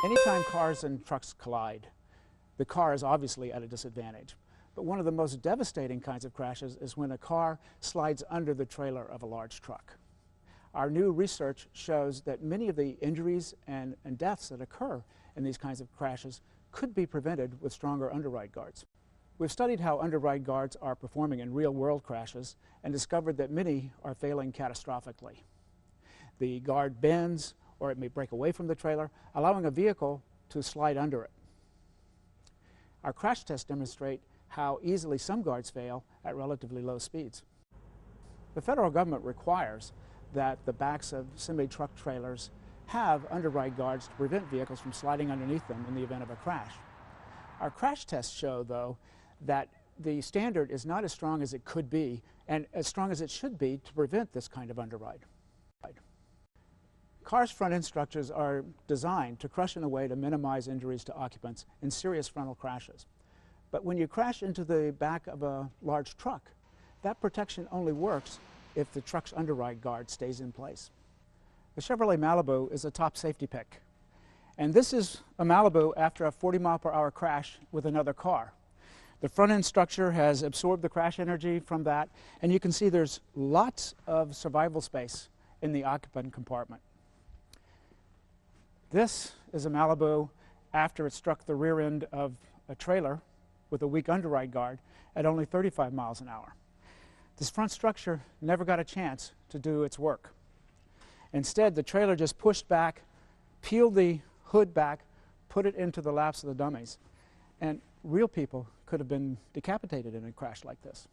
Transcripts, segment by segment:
Anytime cars and trucks collide, the car is obviously at a disadvantage. But one of the most devastating kinds of crashes is when a car slides under the trailer of a large truck. Our new research shows that many of the injuries and deaths that occur in these kinds of crashes could be prevented with stronger underride guards. We've studied how underride guards are performing in real-world crashes and discovered that many are failing catastrophically. The guard bends, or it may break away from the trailer, allowing a vehicle to slide under it. Our crash tests demonstrate how easily some guards fail at relatively low speeds. The federal government requires that the backs of semi-truck trailers have underride guards to prevent vehicles from sliding underneath them in the event of a crash. Our crash tests show, though, that the standard is not as strong as it could be and as strong as it should be to prevent this kind of underride. Cars' front end structures are designed to crush in a way to minimize injuries to occupants in serious frontal crashes. But when you crash into the back of a large truck, that protection only works if the truck's underride guard stays in place. The Chevrolet Malibu is a top safety pick. And this is a Malibu after a 40-mile-per-hour crash with another car. The front end structure has absorbed the crash energy from that, and you can see there's lots of survival space in the occupant compartment. This is a Malibu after it struck the rear end of a trailer with a weak underride guard at only 35 miles an hour. This front structure never got a chance to do its work. Instead, the trailer just pushed back, peeled the hood back, put it into the laps of the dummies, and real people could have been decapitated in a crash like this.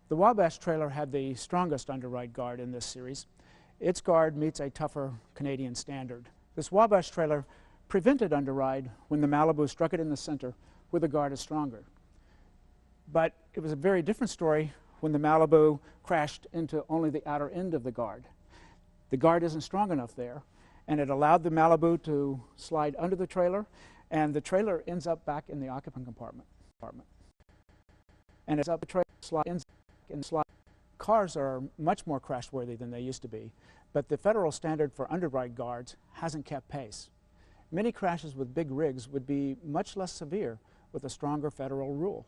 The Wabash trailer had the strongest underride guard in this series. Its guard meets a tougher Canadian standard. This Wabash trailer prevented underride when the Malibu struck it in the center where the guard is stronger. But it was a very different story when the Malibu crashed into only the outer end of the guard. The guard isn't strong enough there, and it allowed the Malibu to slide under the trailer, and the trailer ends up back in the occupant compartment. And it's up the trailer, ends in slide. Cars are much more crash-worthy than they used to be, but the federal standard for underride guards hasn't kept pace. Many crashes with big rigs would be much less severe with a stronger federal rule.